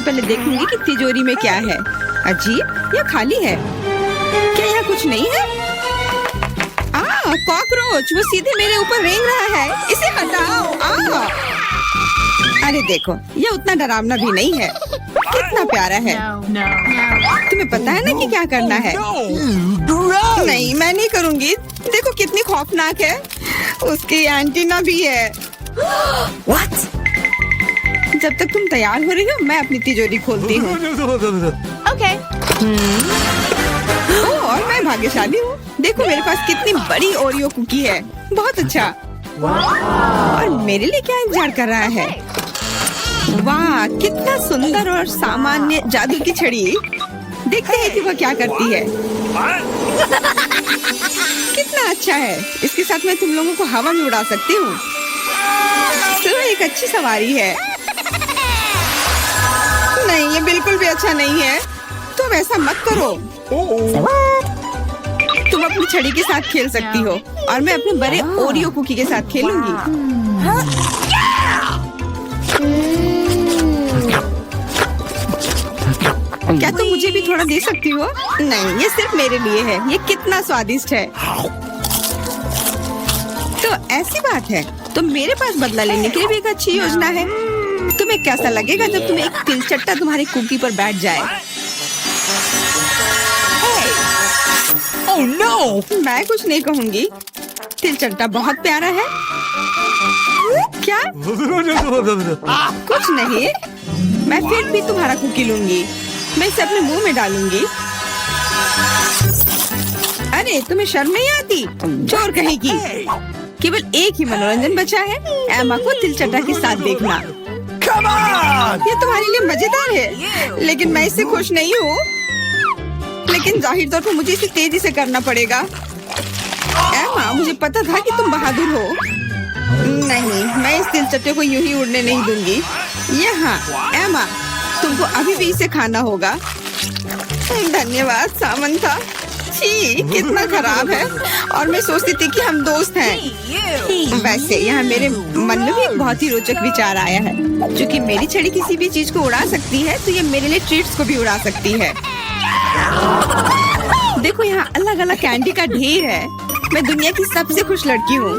सबसे पहले देखूंगी कि तिजोरी में क्या है। अजीब, यह खाली है। क्या यहाँ कुछ नहीं है? कॉकरोच, वो सीधे मेरे ऊपर रेंग रहा है। इसे हटाओ। अरे देखो, यह उतना डरावना भी नहीं है। कितना प्यारा है। तुम्हें पता है ना कि क्या करना है? नहीं, मैं नहीं करूँगी। देखो कितनी खौफनाक है। उसकी एंटीना भी है। What? जब तक तुम तैयार हो रही हो, मैं अपनी तिजोरी खोलती हूँ। Okay. और मैं भाग्यशाली हूँ। देखो मेरे पास कितनी बड़ी ओरियो कुकी है। बहुत अच्छा। और मेरे लिए क्या इंतजार कर रहा है? वाह, कितना सुंदर और सामान्य जादू की छड़ी। देखते हैं कि वह क्या करती है। कितना अच्छा है। इसके साथ मैं तुम लोगों को हवा में उड़ा सकती हूँ। तो एक अच्छी सवारी है। नहीं, ये बिल्कुल भी अच्छा नहीं है। तुम ऐसा मत करो। तुम अपनी छड़ी के साथ खेल सकती हो और मैं अपने बड़े ओरियो कुकी के साथ खेलूंगी। क्या तुम मुझे भी थोड़ा दे सकती हो? नहीं, ये सिर्फ मेरे लिए है। ये कितना स्वादिष्ट है। तो ऐसी बात है, तो मेरे पास बदला लेने के लिए भी एक अच्छी योजना है। तुम्हें कैसा लगेगा जब तुम्हें एक तिलचट्टा तुम्हारी कुकी पर बैठ जाए? Oh no! मैं कुछ नहीं कहूँगी। तिलचट्टा बहुत प्यारा है। क्या? कुछ नहीं। मैं फिर भी तुम्हारा कुकी लूंगी। मैं इसे अपने मुंह में डालूंगी। अरे तुम्हें शर्म नहीं आती? चोर कहेगी। केवल एक ही मनोरंजन बचा है, एमा को तिलचट्टा के साथ देखना। Come on! ये तुम्हारे लिए मजेदार है, लेकिन मैं इससे खुश नहीं हूँ। लेकिन जाहिर तौर पर मुझे इसे तेजी से करना पड़ेगा। एमा, मुझे पता था कि तुम बहादुर हो। नहीं, मैं इस तिलचट्टे को यूं ही उड़ने नहीं दूंगी। यहाँ, एमा, तुमको अभी भी इसे खाना होगा। धन्यवाद सामंथा। छी, कितना खराब है। और मैं सोचती थी कि हम दोस्त हैं। वैसे यहाँ मेरे मन में भी एक बहुत ही रोचक विचार आया है। क्योंकि मेरी छड़ी किसी भी चीज को उड़ा सकती है, तो ये मेरे लिए ट्रीट्स को भी उड़ा सकती है। देखो यहाँ अलग अलग कैंडी का ढेर है। मैं दुनिया की सबसे खुश लड़की हूँ।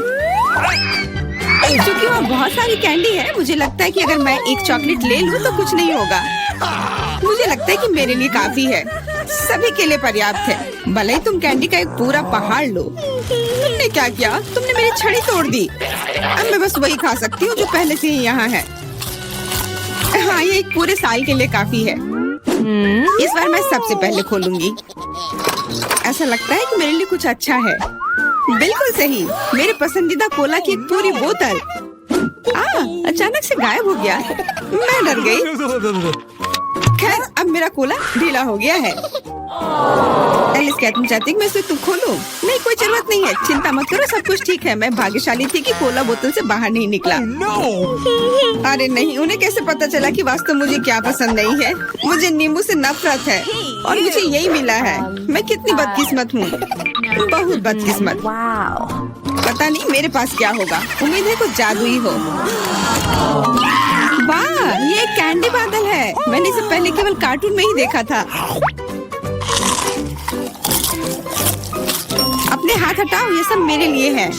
क्योंकि वहाँ बहुत सारी कैंडी है, मुझे लगता है कि अगर मैं एक चॉकलेट ले लूँ तो कुछ नहीं होगा। मुझे लगता है कि मेरे लिए काफी है। सभी के लिए पर्याप्त है। भले ही तुम कैंडी का एक पूरा पहाड़ लो। तुमने क्या किया? तुमने मेरी छड़ी तोड़ दी। अब मैं बस वही खा सकती हूँ जो पहले से ही यहाँ है। हाँ, ये एक पूरे साल के लिए काफी है। इस बार मैं सबसे पहले खोलूंगी। ऐसा लगता है कि मेरे लिए कुछ अच्छा है। बिल्कुल सही, मेरे पसंदीदा कोला की एक पूरी बोतल। अचानक से गायब हो गया। मैं डर गई। खैर, अब मेरा कोला ढीला हो गया है। एलिस, क्या तुम चाहती कि मैं इसे तुम खोलूं? नहीं, कोई जरूरत नहीं है। चिंता मत करो, सब कुछ ठीक है। मैं भाग्यशाली थी कि कोला बोतल से बाहर नहीं निकला। अरे नहीं, उन्हें कैसे पता चला कि वास्तव मुझे क्या पसंद नहीं है? मुझे नींबू से नफरत है और मुझे यही मिला है। मैं कितनी बदकिस्मत हूँ, बहुत बदकिस्मत। पता नहीं मेरे पास क्या होगा। उम्मीद है कुछ जादुई हो। वाह, ये एक कैंडी बादल है। मैंने इसे पहले केवल कार्टून में ही देखा था। अपने हाथ हटाओ, ये सब मेरे लिए है।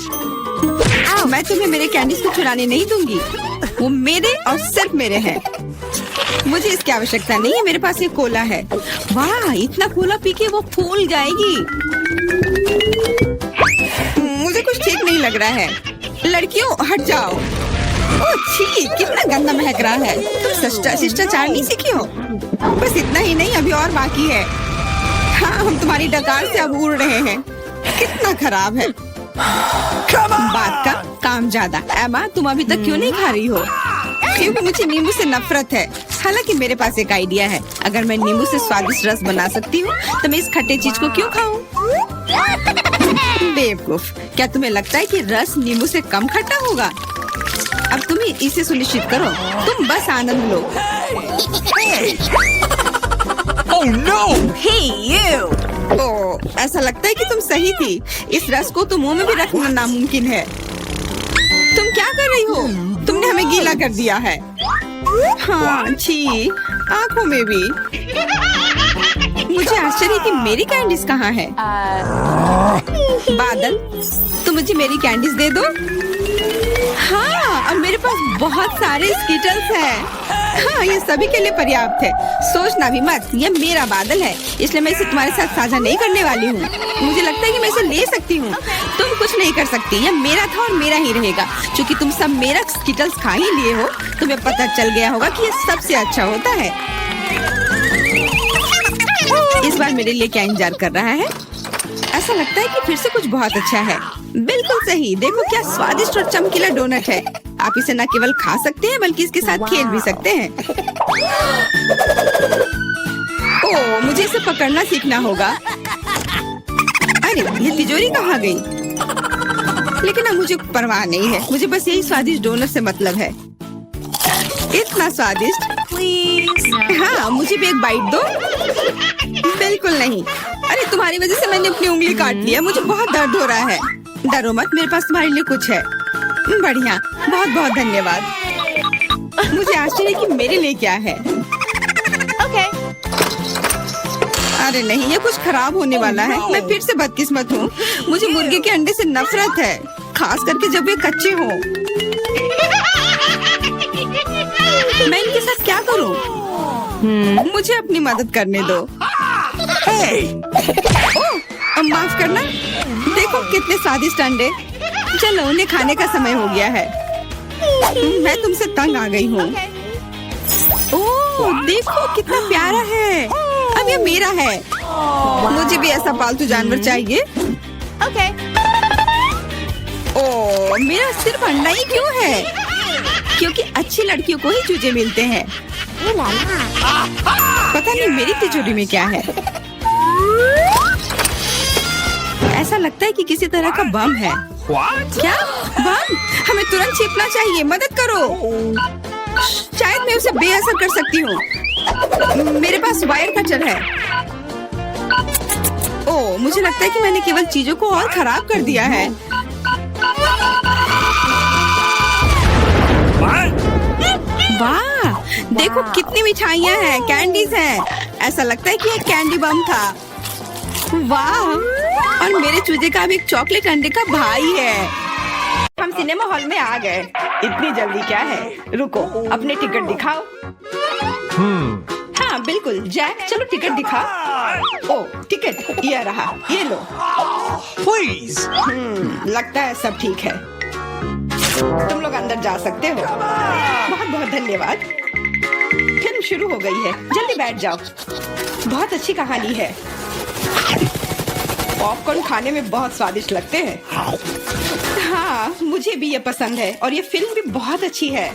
मैं तुम्हें मेरे कैंडीज को चुराने नहीं दूंगी। वो मेरे और सिर्फ मेरे हैं। मुझे इसकी आवश्यकता नहीं है। मेरे पास एक कोला है। वाह, इतना कोला पी के वो फूल जाएगी। मुझे कुछ ठीक नहीं लग रहा है। लड़कियों, हट जाओ। ओह छी, कितना गंदा महक रहा है। तुम शिष्टाचार नहीं सीखी हो? बस इतना ही नहीं, अभी और बाकी है। हाँ, हम तुम्हारी डकार से अब उड़ रहे हैं। कितना खराब है। बात का काम ज्यादा। एमा, तुम अभी तक क्यों नहीं खा रही हो? क्योंकि मुझे नींबू से नफरत है। हालांकि मेरे पास एक आइडिया है। अगर मैं नींबू से स्वादिष्ट रस बना सकती हूँ, तो मैं इस खट्टे चीज को क्यों खाऊं? बेवकूफ, क्या तुम्हें लगता है कि रस नींबू से कम खट्टा होगा? अब तुम ही इसे सुनिश्चित करो। तुम बस आनंद लो। Oh no! Hey you! ओह, ऐसा लगता है कि तुम सही थी। इस रस को तो मुंह में भी रखना नामुमकिन है। तुम क्या कर रही हो? तुमने हमें गीला कर दिया है। हाँ, छी, आँखों में भी। मुझे आश्चर्य कि मेरी कैंडीज कहाँ है? बादल, तुम मुझे मेरी कैंडीज दे दो। हाँ, और मेरे पास बहुत सारे स्कीटल्स हैं। हाँ, ये सभी के लिए पर्याप्त है। सोचना भी मत, ये मेरा बादल है, इसलिए मैं इसे तुम्हारे साथ साझा नहीं करने वाली हूँ। मुझे लगता है कि मैं इसे ले सकती हूँ। तुम कुछ नहीं कर सकती, ये मेरा था और मेरा ही रहेगा। क्योंकि तुम सब मेरा स्कीटल्स खा ही लिए हो, तुम्हें पता चल गया होगा कि ये सबसे अच्छा होता है। इस बार मेरे लिए क्या इंतजार कर रहा है? ऐसा लगता है कि फिर से कुछ बहुत अच्छा है। बिल्कुल सही, देखो क्या स्वादिष्ट और चमकीला डोनट है। आप इसे न केवल खा सकते हैं बल्कि इसके साथ खेल भी सकते हैं। ओह, मुझे इसे पकड़ना सीखना होगा। अरे, ये तिजोरी कहाँ गई? लेकिन अब मुझे परवाह नहीं है, मुझे बस यही स्वादिष्ट डोनट से मतलब है। इतना स्वादिष्ट। हाँ, मुझे भी एक बाइट दो। बिल्कुल नहीं। अरे, तुम्हारी वजह से मैंने अपनी उंगली काट लिया, मुझे बहुत दर्द हो रहा है। डरो मत, मेरे पास तुम्हारे लिए कुछ है। बढ़िया, बहुत बहुत धन्यवाद। मुझे आश्चर्य है कि मेरे लिए क्या है। Okay. अरे नहीं, ये कुछ खराब होने वाला है। मैं फिर से बदकिस्मत हूँ। मुझे मुर्गे के अंडे से नफरत है, खास करके जब वे कच्चे हों। मैं इनके साथ क्या करूँ? मुझे अपनी मदद करने दो। ओह, माफ करना। देखो कितने स्वादिष्ट अंडे। चलो, उन्हें खाने का समय हो गया है। मैं तुमसे तंग आ गई हूँ। ओह, देखो कितना प्यारा है। अब ये मेरा है। मुझे भी ऐसा पालतू जानवर चाहिए। Okay. ओह, मेरा सिर्फ अंडा ही क्यों है? क्योंकि अच्छी लड़कियों को ही चूजे मिलते हैं। पता नहीं मेरी तिजोरी में क्या है। ऐसा लगता है कि किसी तरह का बम है। What? क्या बम? हमें तुरंत छिपना चाहिए, मदद करो। शायद मैं उसे बेअसर कर सकती हूँ। मेरे पास वायर कटर है। ओह, मुझे लगता है कि मैंने केवल चीजों को और खराब कर दिया है। वाह, देखो कितनी मिठाइयाँ हैं, कैंडीज हैं। ऐसा लगता है कि ये कैंडी बम था। वाह, और मेरे चूजे का भी एक चॉकलेट अंडे का भाई है। हम सिनेमा हॉल में आ गए। इतनी जल्दी क्या है? रुको, अपने टिकट दिखाओ। हाँ बिल्कुल, जैक, चलो टिकट दिखाओ। ओ, टिकट ये रहा, ये लो। Please. लगता है सब ठीक है। तुम लोग अंदर जा सकते हो। बहुत बहुत धन्यवाद। फिल्म शुरू हो गई है, जल्दी बैठ जाओ। बहुत अच्छी कहानी है। पॉपकॉर्न खाने में बहुत स्वादिष्ट लगते हैं। हाँ, मुझे भी ये पसंद है और ये फिल्म भी बहुत अच्छी है।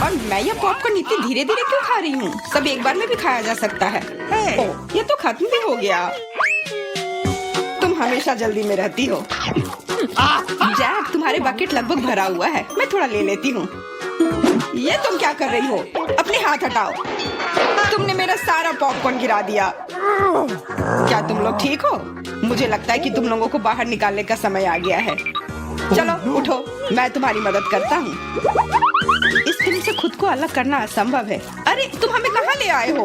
और मैं ये पॉपकॉर्न इतनी धीरे धीरे क्यों खा रही हूँ? सब एक बार में भी खाया जा सकता है। ओह, ये तो खत्म भी हो गया। तुम हमेशा जल्दी में रहती हो। जैक, तुम्हारे बकेट लगभग भरा हुआ है, मैं थोड़ा ले लेती हूँ। ये तुम क्या कर रही हो? अपने हाथ हटाओ। तुमने मेरा सारा पॉपकॉर्न गिरा दिया। क्या तुम लोग ठीक हो? मुझे लगता है कि तुम लोगों को बाहर निकालने का समय आ गया है। चलो उठो, मैं तुम्हारी मदद करता हूँ। इस फिल्म से खुद को अलग करना असंभव है। अरे, तुम हमें कहाँ ले आए हो?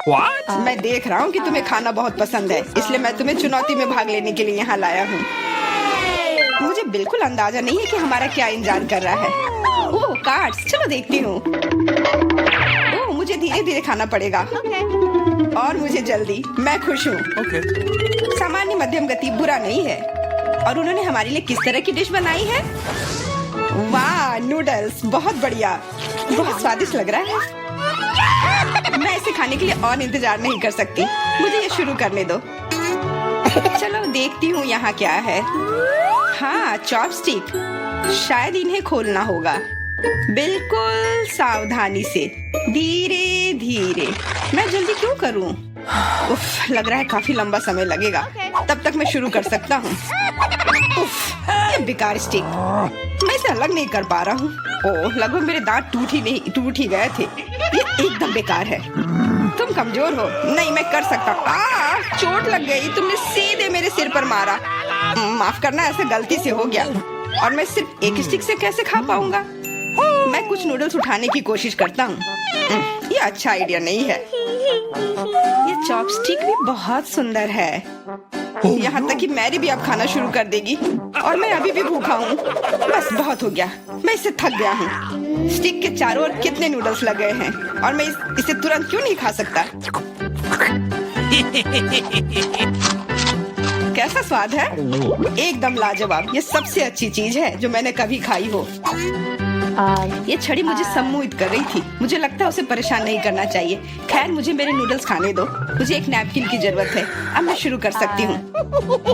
What? मैं देख रहा हूँ कि तुम्हें खाना बहुत पसंद है, इसलिए मैं तुम्हें चुनौती में भाग लेने के लिए यहाँ लाया हूँ। मुझे बिल्कुल अंदाजा नहीं है कि हमारा क्या इंतजार कर रहा है। ओह, कार्ड्स, चलो देखती हूँ। ओह, मुझे धीरे धीरे खाना पड़ेगा। और मुझे जल्दी, मैं खुश हूँ। Okay. सामान्य मध्यम गति बुरा नहीं है। और उन्होंने हमारे लिए किस तरह की डिश बनाई है? वाह, नूडल्स, बहुत बढ़िया, बहुत स्वादिष्ट लग रहा है। मैं इसे खाने के लिए और इंतजार नहीं कर सकती। मुझे ये शुरू करने दो। चलो देखती हूँ यहाँ क्या है। हाँ, चॉपस्टिक। शायद इन्हें खोलना होगा। बिल्कुल सावधानी से, धीरे धीरे। मैं जल्दी क्यों करूँ? उफ, लग रहा है काफी लंबा समय लगेगा। तब तक मैं शुरू कर सकता हूँ। उफ, ये बेकार स्टिक, मैं इसे अलग नहीं कर पा रहा हूँ। ओह, लगभग मेरे दांत टूट ही गए थे। ये एकदम बेकार है। तुम कमजोर हो। नहीं, मैं कर सकता हूँ। चोट लग गई, तुमने सीधे मेरे सिर पर मारा। माफ करना, ऐसे गलती से हो गया। और मैं सिर्फ एक स्टिक से कैसे खा पाऊंगा? मैं कुछ नूडल्स उठाने की कोशिश करता हूँ। ये अच्छा आइडिया नहीं है। ये चॉपस्टिक भी बहुत सुंदर है। यहाँ तक कि मैरी भी अब खाना शुरू कर देगी और मैं अभी भी भूखा हूँ। बस बहुत हो गया, मैं इससे थक गया हूँ। स्टिक के चारों ओर कितने नूडल्स लगे हैं और मैं इसे तुरंत क्यों नहीं खा सकता? कैसा स्वाद है? एकदम लाजवाब। ये सबसे अच्छी चीज है जो मैंने कभी खाई हो। ये छड़ी मुझे सम्मोहित कर रही थी। मुझे लगता है उसे परेशान नहीं करना चाहिए। खैर, मुझे मेरे नूडल्स खाने दो। मुझे एक नैपकिन की जरूरत है। अब मैं शुरू कर सकती हूँ।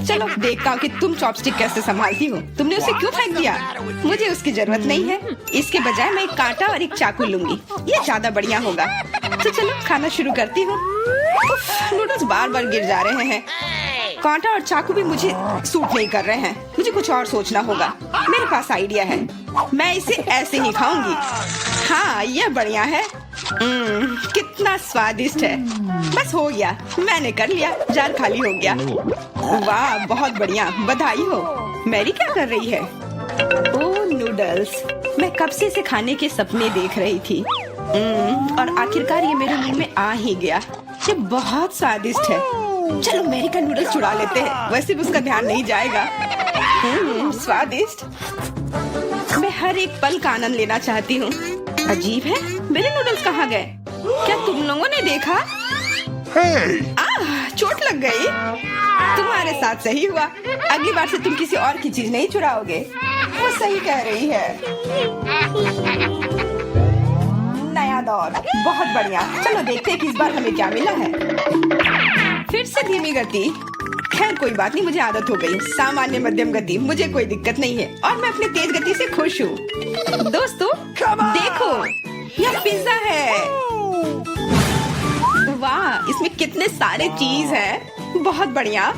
चलो देखता हूँ कि तुम चॉपस्टिक कैसे संभालती हो। तुमने उसे क्यों फेंक दिया? मुझे उसकी जरूरत नहीं है। इसके बजाय मैं एक कांटा और एक चाकू लूंगी। ये ज्यादा बढ़िया होगा। तो चलो खाना शुरू करती हूँ। नूडल्स बार बार गिर जा रहे हैं। कांटा और चाकू भी मुझे सूट नहीं कर रहे हैं। मुझे कुछ और सोचना होगा। मेरे पास आइडिया है। मैं इसे ऐसे ही खाऊंगी। हाँ, यह बढ़िया है। कितना स्वादिष्ट है। बस हो गया, मैंने कर लिया। जार खाली हो गया। वाह, बहुत बढ़िया, बधाई हो। मैरी क्या कर रही है? ओह, नूडल्स। मैं कब से इसे खाने के सपने देख रही थी। और आखिरकार ये मेरे मुंह में आ ही गया। ये बहुत स्वादिष्ट है। चलो मैरी का नूडल्स चुरा लेते हैं। वैसे भी उसका ध्यान नहीं जाएगा। स्वादिष्ट। मैं हर एक पल का आनंद लेना चाहती हूँ। अजीब है, मेरे नूडल्स कहाँ गए? क्या तुम लोगों ने देखा? चोट लग गई। तुम्हारे साथ सही हुआ। अगली बार से तुम किसी और की चीज नहीं चुराओगे। वो सही कह रही है। नया दौर, बहुत बढ़िया। चलो देखते हैं कि इस बार हमें क्या मिला है। फिर से धीमी गति। खैर कोई बात नहीं, मुझे आदत हो गई। सामान्य मध्यम गति, मुझे कोई दिक्कत नहीं है और मैं अपनी तेज गति से खुश हूँ। दोस्तों देखो, यह पिज्जा है। वाह, इसमें कितने सारे चीज हैं। बहुत बढ़िया।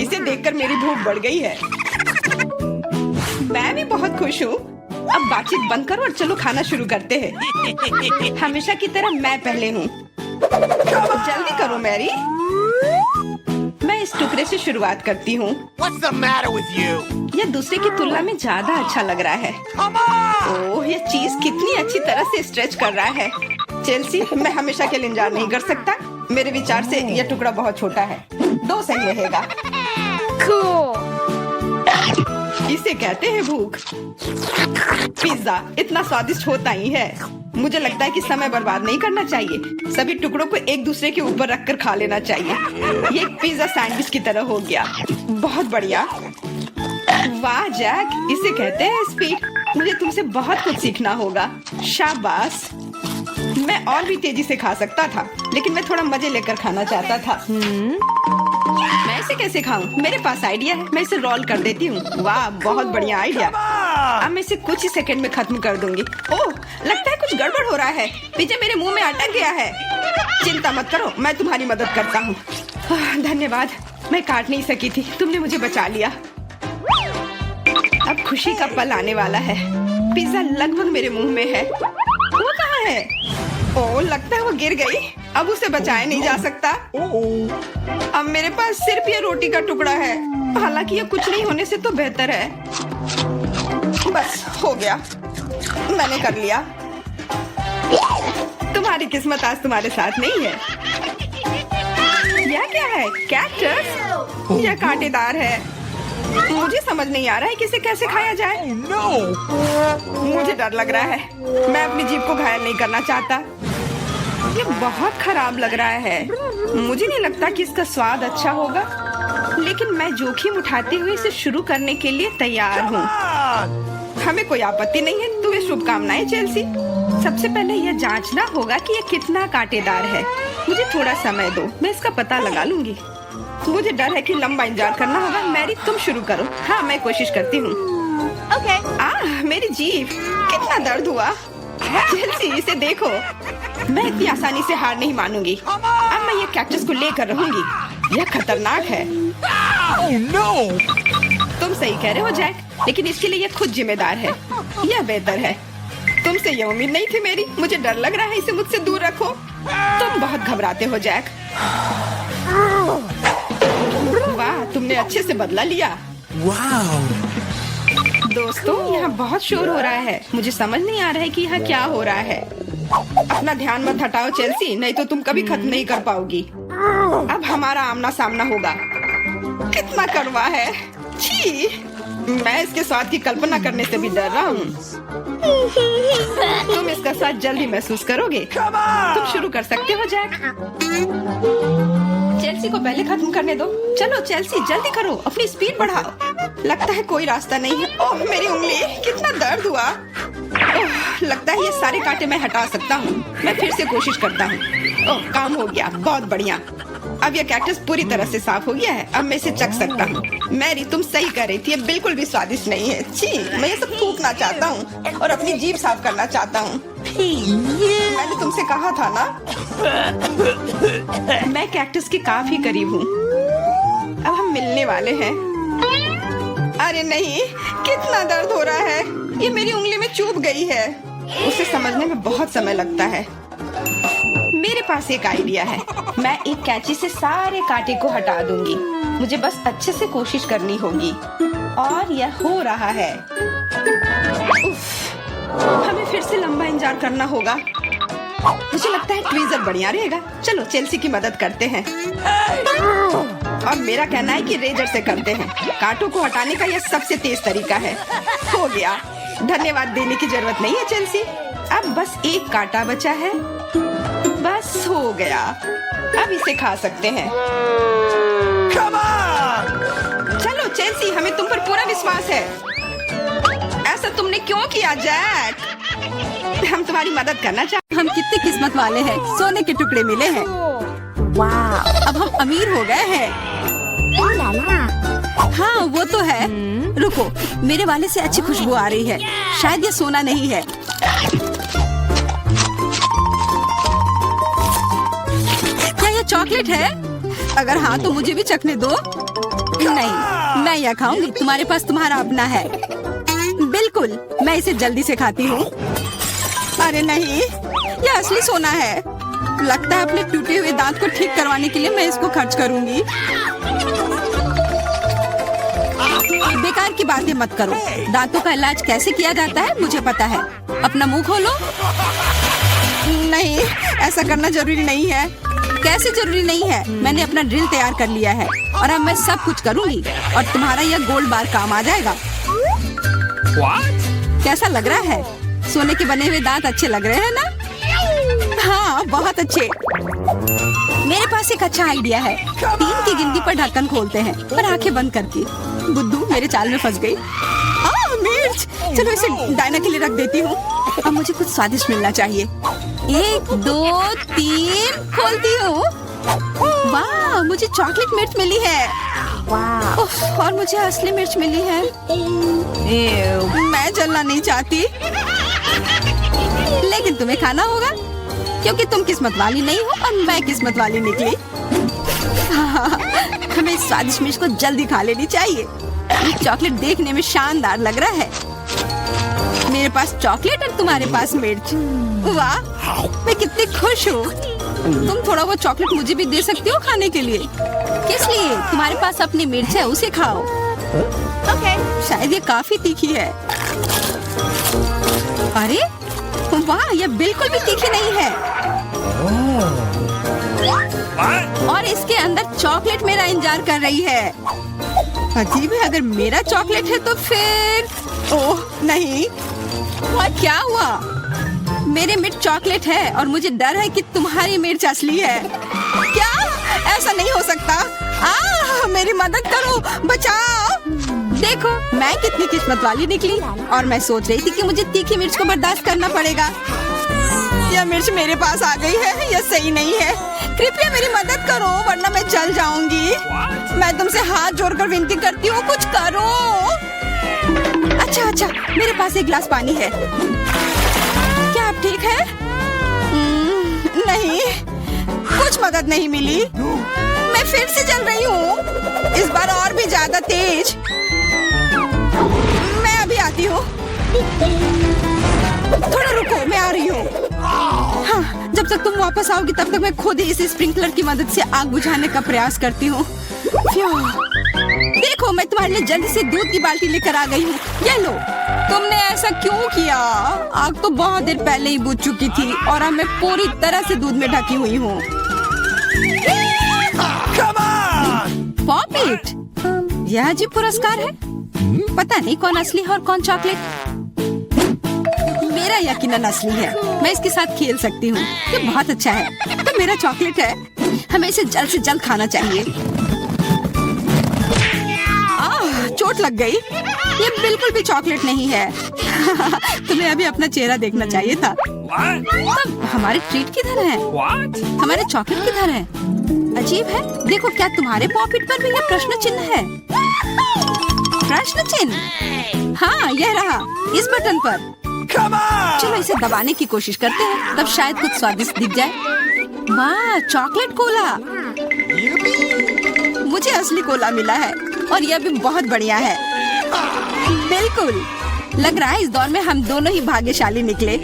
इसे देखकर मेरी भूख बढ़ गई है। मैं भी बहुत खुश हूँ। अब बातचीत बंद करो और चलो खाना शुरू करते हैं। हमेशा की तरह मैं पहले हूँ। जल्दी करो मैरी। मैं इस टुकड़े से शुरुआत करती हूँ। What's the matter with you? यह दूसरे की तुलना में ज्यादा अच्छा लग रहा है। Come on! ओह, यह चीज कितनी अच्छी तरह से स्ट्रेच कर रहा है। चेल्सी, मैं हमेशा के लिए इंतजार नहीं कर सकता। मेरे विचार से यह टुकड़ा बहुत छोटा है। 2 सही रहेगा। Cool. इसे कहते हैं भूख। पिज्जा इतना स्वादिष्ट होता ही है। मुझे लगता है कि समय बर्बाद नहीं करना चाहिए। सभी टुकड़ों को एक दूसरे के ऊपर रखकर खा लेना चाहिए। ये एक पिज्जा सैंडविच की तरह हो गया। बहुत बढ़िया। वाह जैक, इसे कहते हैं स्पीड। मुझे तुमसे बहुत कुछ सीखना होगा। शाबाश। मैं और भी तेजी से खा सकता था, लेकिन मैं थोड़ा मजे लेकर खाना चाहता था। मैं इसे कैसे खाऊं? मेरे पास आइडिया है। मैं इसे रोल कर देती हूँ। वाह, बहुत बढ़िया आइडिया। अब मैं इसे कुछ ही सेकंड में खत्म कर दूंगी। ओह, लगता है कुछ गड़बड़ हो रहा है। पिज्जा मेरे मुंह में अटक गया है। चिंता मत करो, मैं तुम्हारी मदद करता हूँ। धन्यवाद। मैं काट नहीं सकी थी, तुमने मुझे बचा लिया। अब खुशी का पल आने वाला है। पिज्जा लगभग मेरे मुंह में है। वो कहाँ है? ओह, लगता है वो गिर गई। अब उसे बचाया नहीं जा सकता। अब मेरे पास सिर्फ ये रोटी का टुकड़ा है। हालांकि ये कुछ नहीं होने से तो बेहतर है। बस हो गया, मैंने कर लिया। तुम्हारी किस्मत आज तुम्हारे साथ नहीं है। यह क्या है? कैक्टस? यह कांटेदार है। मुझे समझ नहीं आ रहा है कि इसे कैसे खाया जाए। Oh no! मुझे डर लग रहा है। मैं अपनी जीभ को घायल नहीं करना चाहता। ये बहुत खराब लग रहा है। मुझे नहीं लगता कि इसका स्वाद अच्छा होगा, लेकिन मैं जोखिम उठाते हुए इसे शुरू करने के लिए तैयार हूँ। हमें कोई आपत्ति नहीं है। तुम्हें शुभकामनाएं चेल्सी। सबसे पहले यह जांचना होगा कि यह कितना कांटेदार है। मुझे थोड़ा समय दो, मैं इसका पता लगा लूंगी। मुझे डर है कि लंबा इंतजार करना होगा। मैरी, तुम शुरू करो। हाँ, मैं कोशिश करती हूँ। Okay. मेरी जीभ, कितना दर्द हुआ। चेल्सी, इसे देखो। मैं इतनी आसानी से हार नहीं मानूंगी। अब मैं ये कैक्टस को लेकर रहूंगी। यह खतरनाक है। Oh no! तुम सही कह रहे हो जैक, लेकिन इसके लिए यह खुद जिम्मेदार है। यह बेहतर है। तुमसे यह उम्मीद नहीं थी मेरी। मुझे डर लग रहा है। इसे मुझसे दूर रखो। तुम बहुत घबराते हो जैक। वाह, तुमने अच्छे से बदला लिया। Wow! दोस्तों, यहाँ बहुत शोर हो रहा है। मुझे समझ नहीं आ रहा है कि यहाँ क्या हो रहा है। अपना ध्यान मत हटाओ चेल्सी, नहीं तो तुम कभी खत्म नहीं कर पाओगी। अब हमारा आमना सामना होगा। कितना कड़वा है, छी! मैं इसके स्वाद की कल्पना करने से भी डर रहा हूँ। तुम इसका स्वाद जल्दी महसूस करोगे। तुम शुरू कर सकते हो जैक। चेल्सी को पहले खत्म करने दो। चलो चेल्सी, जल्दी करो, अपनी स्पीड बढ़ाओ। लगता है कोई रास्ता नहीं है। ओह मेरी उंगली, कितना दर्द हुआ। ओह, लगता है ये सारे कांटे मैं हटा सकता हूँ। मैं फिर से कोशिश करता हूँ। ओह, काम हो गया, बहुत बढ़िया। अब यह कैक्टस पूरी तरह से साफ हो गया है। अब मैं इसे चख सकता हूँ। मैरी, तुम सही कर रही थी, ये बिल्कुल भी स्वादिष्ट नहीं है। छी, मैं ये सब थूकना चाहता हूँ और अपनी जीभ साफ करना चाहता हूँ। मैंने तुमसे कहा था ना, मैं कैक्टस के काफी करीब हूँ। अब हम मिलने वाले हैं। अरे नहीं, कितना दर्द हो रहा है। ये मेरी उंगली में चुभ गई है। उसे समझने में बहुत समय लगता है। मेरे पास एक आइडिया है। मैं एक कैंची से सारे कांटे को हटा दूंगी। मुझे बस अच्छे से कोशिश करनी होगी। और यह हो रहा है। उफ, हमें फिर से लंबा इंतजार करना होगा। मुझे लगता है ट्वीजर बढ़िया रहेगा। चलो चेल्सी की मदद करते हैं। और मेरा कहना है कि रेजर से करते हैं। कांटों को हटाने का यह सबसे तेज तरीका है। हो गया। धन्यवाद देने की जरूरत नहीं है चेल्सी। अब बस एक कांटा बचा है। बस हो गया। अब इसे खा सकते हैं। चलो चेल्सी, हमें तुम पर पूरा विश्वास है। ऐसा तुमने क्यों किया जैक? हम तुम्हारी मदद करना चाहते। हम कितने किस्मत वाले हैं, सोने के टुकड़े मिले हैं। वाह, अब हम अमीर हो गए हैं। हाँ वो तो है। रुको, मेरे वाले से अच्छी खुशबू आ रही है। शायद ये सोना नहीं है। क्या ये चॉकलेट है? अगर हाँ तो मुझे भी चखने दो। नहीं, मैं यह खाऊंगी। तुम्हारे पास तुम्हारा अपना है। बिल्कुल, मैं इसे जल्दी से खाती हूँ। अरे नहीं, यह असली सोना है। लगता है अपने टूटे हुए दांत को ठीक करवाने के लिए मैं इसको खर्च करूंगी। बेकार की बातें मत करो। दांतों का इलाज कैसे किया जाता है मुझे पता है। अपना मुंह खोलो। नहीं, ऐसा करना जरूरी नहीं है। कैसे जरूरी नहीं है? मैंने अपना ड्रिल तैयार कर लिया है और अब मैं सब कुछ करूंगी और तुम्हारा यह गोल्ड बार काम आ जाएगा। कैसा लग रहा है? सोने के बने हुए दांत अच्छे लग रहे हैं ना? हाँ, बहुत अच्छे। मेरे पास एक अच्छा आइडिया है। 3 की गिनती पर ढक्कन खोलते हैं और आंखें बंद करके। बुद्धू मेरे चाल में फंस गई। मिर्च, चलो इसे डायना के लिए रख देती हूँ। अब मुझे कुछ स्वादिष्ट मिलना चाहिए। 1 2 3 खोलती हूँ। वाह, मुझे चॉकलेट मिर्च मिली है। वाह, और मुझे असली मिर्च मिली है। मैं जलना नहीं चाहती, लेकिन तुम्हें खाना होगा क्योंकि तुम किस्मत वाली नहीं हो और मैं किस्मत वाली निकली। हमें इस स्वादिष्ट मिर्च को जल्दी खा लेनी चाहिए। ये चॉकलेट देखने में शानदार लग रहा है। मेरे पास चॉकलेट और तुम्हारे पास मिर्च। वाह, मैं कितनी खुश हूँ। तुम थोड़ा वो चॉकलेट मुझे भी दे सकती हो खाने के लिए। किस लिए? तुम्हारे पास अपनी मिर्च है, उसे खाओ। ओके, शायद ये काफी तीखी है। अरे वाह, ये बिल्कुल भी तीखी नहीं है। और इसके अंदर चॉकलेट मेरा इंतजार कर रही है। अजीब है, अगर मेरा चॉकलेट है तो फिर ओह नहीं। और क्या हुआ? मेरे मिर्च चॉकलेट है और मुझे डर है कि तुम्हारी मिर्च असली है। क्या? ऐसा नहीं हो सकता। मेरी मदद करो, बचाओ। देखो, मैं कितनी किस्मत वाली निकली। और मैं सोच रही थी कि मुझे तीखी मिर्च को बर्दाश्त करना पड़ेगा। यह मिर्च मेरे पास आ गई है। यह सही नहीं है। कृपया मेरी मदद करो वरना मैं जल जाऊंगी। मैं तुमसे हाथ जोड़कर विनती करती हूँ, कुछ करो। अच्छा, मेरे पास एक गिलास पानी है। क्या आप ठीक है? नहीं, कुछ मदद नहीं मिली। मैं फिर से जल रही हूँ, इस बार और भी ज्यादा तेज। मैं अभी आती हूँ। थोड़ा रुको, मैं आ रही हूँ। हाँ, जब तक तुम वापस आओगी तब तक मैं खुद ही इस स्प्रिंकलर की मदद से आग बुझाने का प्रयास करती हूँ। फ्यू। देखो मैं तुम्हारे लिए जल्दी से दूध की बाल्टी लेकर आ गई हूँ। ये लो। तुमने ऐसा क्यों किया? आग तो बहुत देर पहले ही बुझ चुकी थी और अब मैं पूरी तरह से दूध में ढकी हुई हूँ। पॉपिट, यह अजीब पुरस्कार है। पता नहीं कौन असली है और कौन चॉकलेट। मेरा यकीनन असली है। मैं इसके साथ खेल सकती हूँ। ये बहुत अच्छा है। तो मेरा चॉकलेट है। हमें इसे जल्द से जल्द खाना चाहिए। चोट लग गई। ये बिल्कुल भी चॉकलेट नहीं है। तुम्हें अभी अपना चेहरा देखना चाहिए था। तब हमारे ट्रीट किधर है? हमारे चॉकलेट किधर है? अजीब है। देखो क्या तुम्हारे पॉकेट पर भी यह प्रश्न चिन्ह है? प्रश्न चिन्ह? हाँ यह रहा इस बटन पर। चलो इसे दबाने की कोशिश करते हैं, तब शायद कुछ स्वादिष्ट दिख जाए। वाह, चॉकलेट कोला। मुझे असली कोला मिला है और यह भी बहुत बढ़िया है। बिल्कुल, लग रहा है इस दौर में हम दोनों ही भाग्यशाली निकले।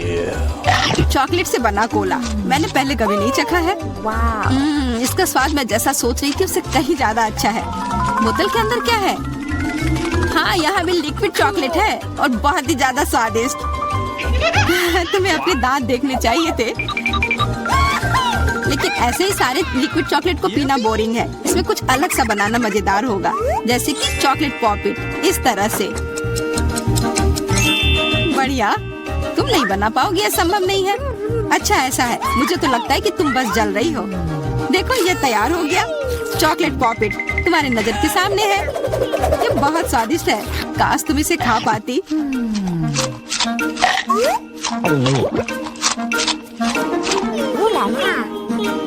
चॉकलेट से बना कोला मैंने पहले कभी नहीं चखा है। इसका स्वाद मैं जैसा सोच रही थी उससे कहीं ज्यादा अच्छा है। बोतल के अंदर क्या है? हाँ, यहाँ भी लिक्विड चॉकलेट है और बहुत ही ज्यादा स्वादिष्ट। तुम्हें अपने दांत देखने चाहिए थे। लेकिन ऐसे ही सारे लिक्विड चॉकलेट को पीना बोरिंग है। इसमें कुछ अलग सा बनाना मजेदार होगा, जैसे कि चॉकलेट पॉपिट इस तरह से। बढ़िया। तुम नहीं बना पाओगे, यह संभव नहीं है। अच्छा ऐसा है, मुझे तो लगता है कि तुम बस जल रही हो। देखो ये तैयार हो गया। चॉकलेट पॉपिट तुम्हारे नजर के सामने है। ये बहुत स्वादिष्ट है। काश तुम इसे खा पाती।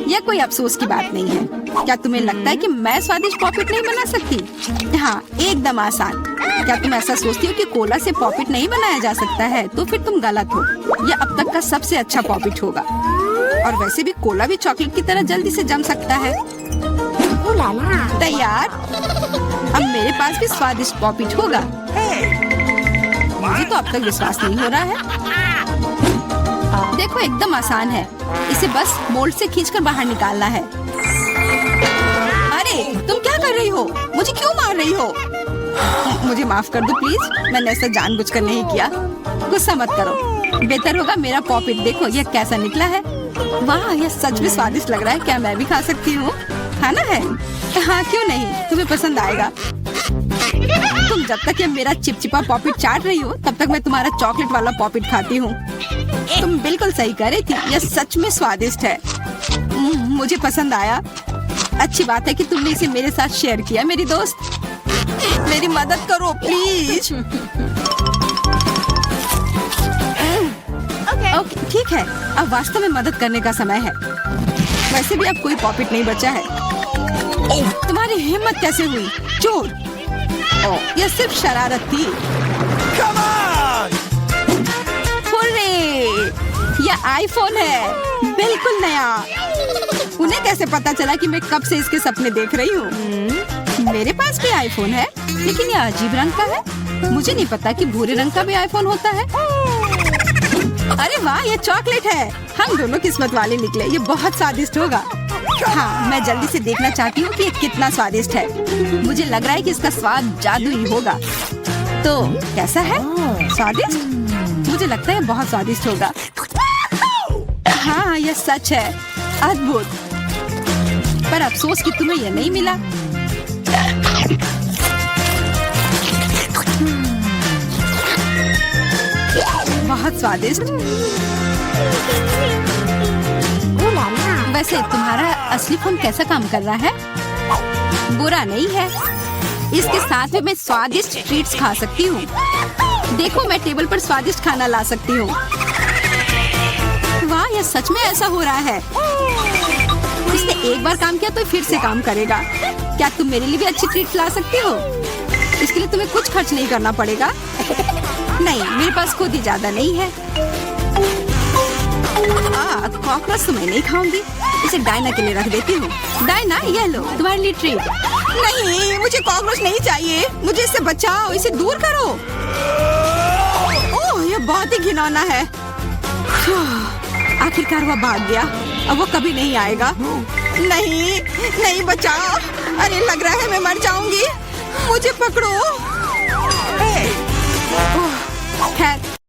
यह कोई अफसोस की बात नहीं है। क्या तुम्हें लगता है कि मैं स्वादिष्ट पॉपिट नहीं बना सकती? हाँ, एकदम आसान। क्या तुम ऐसा सोचती हो कि कोला से पॉपिट नहीं बनाया जा सकता है? तो फिर तुम गलत हो। यह अब तक का सबसे अच्छा पॉपिट होगा। और वैसे भी कोला भी चॉकलेट की तरह जल्दी से जम सकता है। तैयार? अब मेरे पास भी स्वादिष्ट पॉपिट होगा। मुझे तो अब तक विश्वास नहीं हो रहा है। देखो एकदम आसान है। इसे बस मोल्ड से खींचकर बाहर निकालना है। अरे तुम क्या कर रही हो? मुझे क्यों मार रही हो? मुझे माफ कर दो प्लीज। मैंने ऐसा जानबूझकर नहीं किया। गुस्सा मत करो। बेहतर होगा मेरा पॉपिट देखो यह कैसा निकला है। वाह, यह सच में स्वादिष्ट लग रहा है। क्या मैं भी खा सकती हूँ? खाना है? हाँ क्यों नहीं, तुम्हें पसंद आएगा। तुम जब तक ये मेरा चिपचिपा पॉपिट चाट रही हो तब तक मैं तुम्हारा चॉकलेट वाला पॉपिट खाती हूँ। तुम बिल्कुल सही कह रही थी, यह सच में स्वादिष्ट है। मुझे पसंद आया। अच्छी बात है कि तुमने इसे मेरे साथ शेयर किया। मेरी दोस्त, मेरी मदद करो प्लीज। ओके ठीक है, अब वास्तव में मदद करने का समय है। वैसे भी अब कोई पॉपिट नहीं बचा है। तुम्हारी हिम्मत कैसे हुई? चोर! यह सिर्फ शरारत थी। हुर्रे! यह आईफोन है, बिल्कुल नया। उन्हें कैसे पता चला कि मैं कब से इसके सपने देख रही हूँ? मेरे पास भी आईफोन है, लेकिन यह अजीब रंग का है। मुझे नहीं पता कि भूरे रंग का भी आईफोन होता है। अरे वाह, ये चॉकलेट है। हम दोनों किस्मत वाले निकले। ये बहुत स्वादिष्ट होगा। हाँ, मैं जल्दी से देखना चाहती हूँ कि ये कितना स्वादिष्ट है। मुझे लग रहा है कि इसका स्वाद जादुई होगा। तो कैसा है? स्वादिष्ट? मुझे लगता है बहुत स्वादिष्ट होगा। हाँ, यह सच है। अद्भुत। पर अफसोस कि तुम्हें यह नहीं मिला। बहुत स्वादिष्ट। वैसे तुम्हारा असली फोन कैसा काम कर रहा है? बुरा नहीं है। इसके साथ में मैं स्वादिष्ट ट्रीट्स खा सकती हूँ। देखो मैं टेबल पर स्वादिष्ट खाना ला सकती हूँ। वाह, यह सच में ऐसा हो रहा है। इसने एक बार काम किया तो फिर से काम करेगा। क्या तुम मेरे लिए भी अच्छी ट्रीट ला सकती हो? इसके लिए तुम्हें कुछ खर्च नहीं करना पड़ेगा। नहीं, मेरे पास खुद ही ज्यादा नहीं है। कॉकरोच तो मैं नहीं खाऊंगी। इसे डायना के लिए रख देती हूँ। डायना, ये लो तुम्हारे लिए ट्रीट। नहीं, मुझे कॉकरोच नहीं चाहिए। मुझे इससे बचाओ, इसे दूर करो। ओह, ये बहुत ही घिनौना है। आखिरकार वह भाग गया। अब वो कभी नहीं आएगा। नहीं, नहीं, बचाओ। अरे लग रहा है मैं मर जाऊंगी। मुझे पकड़ो। ओह, खैर